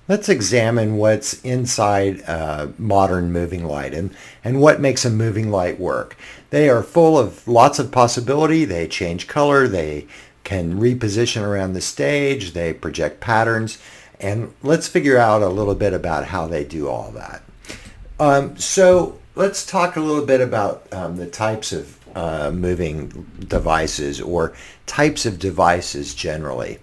Let's examine what's inside a modern moving light and what makes a moving light work. They are full of lots of possibility. They change color. They can reposition around the stage. They project patterns. And let's figure out a little bit about how they do all that. So let's talk a little bit about the types of moving devices or types of devices generally.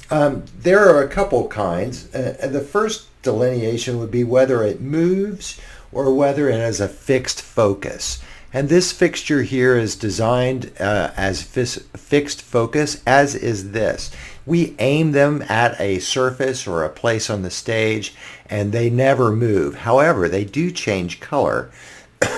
There are a couple kinds. The first delineation would be whether it moves or whether it has a fixed focus. And this fixture here is designed as fixed focus, as is this. We aim them at a surface or a place on the stage, and they never move. However, they do change color,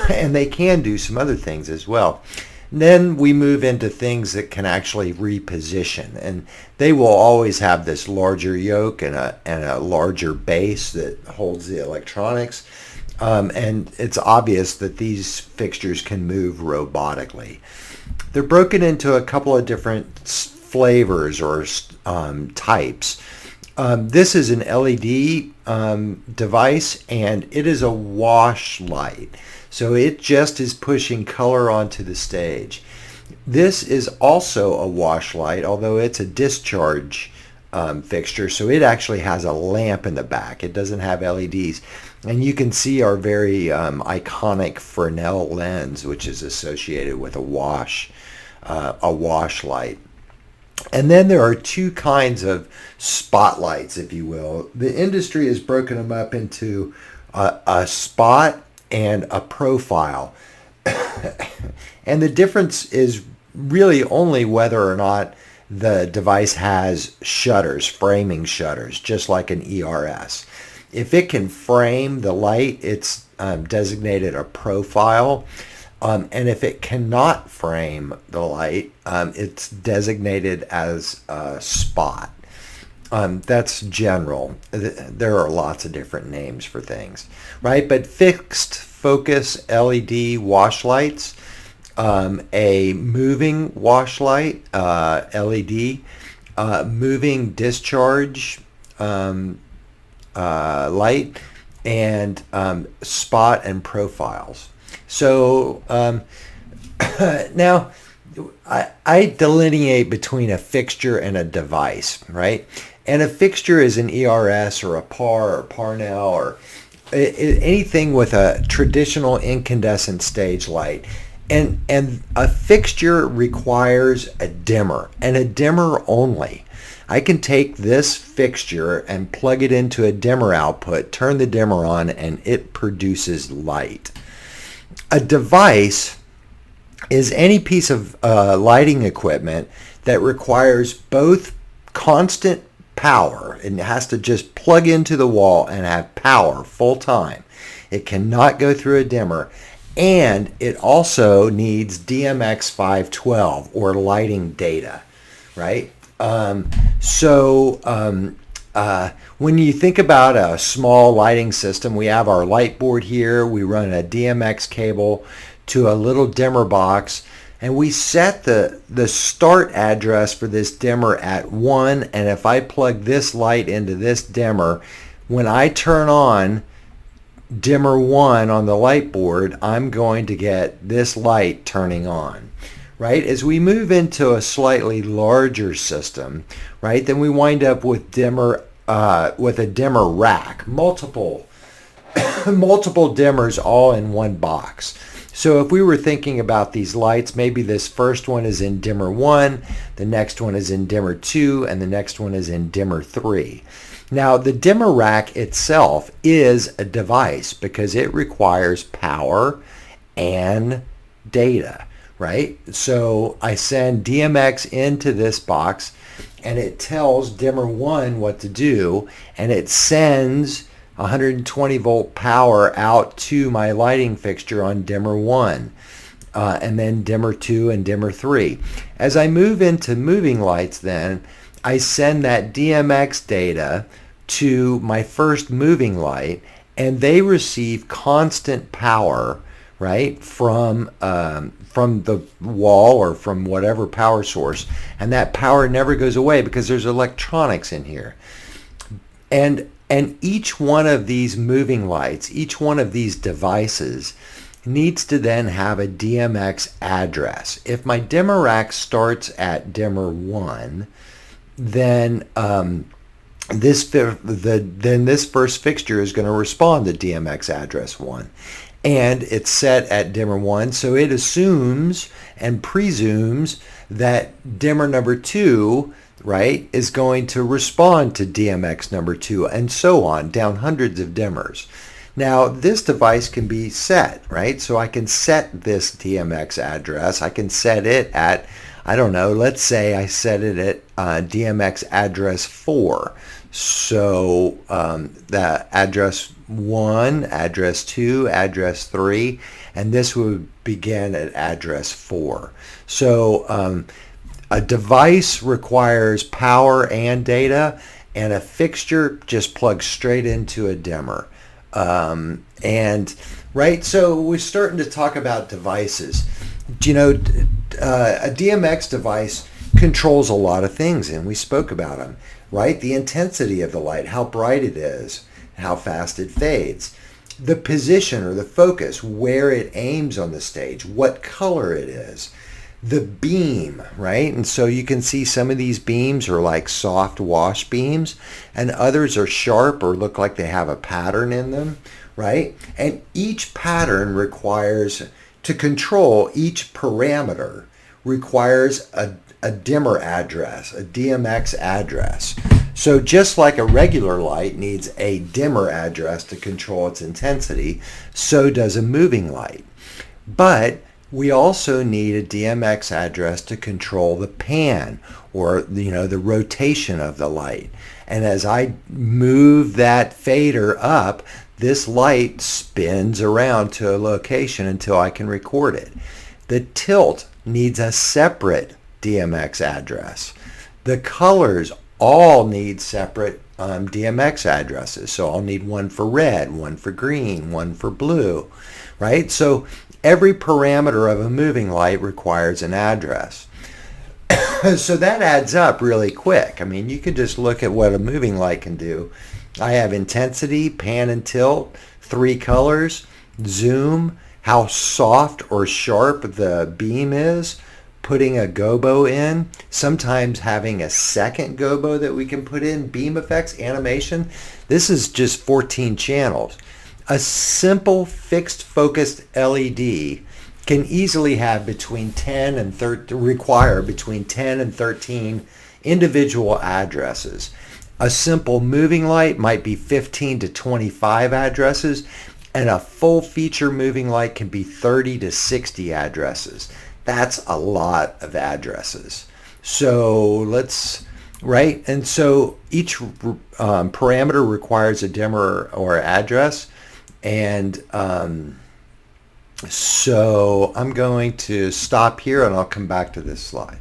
and they can do some other things as well. Then we move into things that can actually reposition, and they will always have this larger yoke and a larger base that holds the electronics. And it's obvious that these fixtures can move robotically. They're broken into a couple of different flavors or types. This is an LED device, and it is a wash light. So it just is pushing color onto the stage. This is also a wash light, although it's a discharge fixture, so it actually has a lamp in the back. It doesn't have LEDs. And you can see our very iconic Fresnel lens, which is associated with a wash light. And then there are two kinds of spotlights, if you will. The industry has broken them up into a spot and a profile. And the difference is really only whether or not the device has shutters, framing shutters, just like an ERS. If it can frame the light, it's designated a profile. And if it cannot frame the light, it's designated as a spot. That's general. There are lots of different names for things, right? But fixed focus LED wash lights, a moving wash light, LED, moving discharge light, and spot and profiles. So now I delineate between a fixture and a device, right? And a fixture is an ERS or a PAR or Parnell or anything with a traditional incandescent stage light. And a fixture requires a dimmer, and a dimmer only. I can take this fixture and plug it into a dimmer output, turn the dimmer on, and it produces light. A device is any piece of lighting equipment that requires both constant power, and it has to just plug into the wall and have power full time. It cannot go through a dimmer, and it also needs DMX 512 or lighting data, right? When you think about a small lighting system, we have our light board here. We run a DMX cable to a little dimmer box, and we set the start address for this dimmer at 1. And if I plug this light into this dimmer, when I turn on dimmer 1 on the light board, I'm going to get this light turning on. Right? As we move into a slightly larger system, right, then we wind up with a dimmer rack, multiple dimmers all in one box. So if we were thinking about these lights, maybe this first one is in dimmer 1, the next one is in dimmer 2, and the next one is in dimmer 3. Now, the dimmer rack itself is a device because it requires power and data. Right? So I send DMX into this box, and it tells dimmer 1 what to do, and it sends 120 volt power out to my lighting fixture on dimmer 1, and then dimmer 2 and dimmer 3. As I move into moving lights, then I send that DMX data to my first moving light, and they receive constant power, right, from the wall or from whatever power source, and that power never goes away because there's electronics in here. And And each one of these moving lights, each one of these devices needs to then have a DMX address. If my dimmer rack starts at dimmer 1, then this first fixture is going to respond to DMX address 1. And it's set at dimmer 1, so it assumes and presumes that dimmer number 2, right, is going to respond to DMX number 2, and so on, down hundreds of dimmers. Now, this device can be set, right? So I can set this DMX address. I can set it at, I don't know, let's say I set it at DMX address 4. So the address 1, address 2, address 3, and this would begin at address 4. So a device requires power and data, and a fixture just plugs straight into a dimmer. And right, so we're starting to talk about devices. You know, a DMX device controls a lot of things, and we spoke about them, right? The intensity of the light, how bright it is, how fast it fades, the position or the focus, where it aims on the stage, what color it is, the beam, right? And so you can see some of these beams are like soft wash beams, and others are sharp or look like they have a pattern in them, right? And each pattern requires, to control each parameter, requires a dimmer address, a DMX address. So just like a regular light needs a dimmer address to control its intensity, so does a moving light. But we also need a DMX address to control the pan, or the rotation of the light. And as I move that fader up, this light spins around to a location until I can record it. The tilt needs a separate DMX address. The colors all need separate DMX addresses. So I'll need one for red, one for green, one for blue, right? So every parameter of a moving light requires an address. So that adds up really quick. I mean, you could just look at what a moving light can do. I have intensity, pan and tilt, 3 colors, zoom, how soft or sharp the beam is, putting a gobo in, sometimes having a second gobo that we can put in, beam effects, animation. This is just 14 channels. A simple fixed focused LED can easily have between 10 and 13 individual addresses. A simple moving light might be 15 to 25 addresses, and a full feature moving light can be 30 to 60 addresses. That's a lot of addresses. So right? And so each parameter requires a dimmer or address. And so I'm going to stop here and I'll come back to this slide.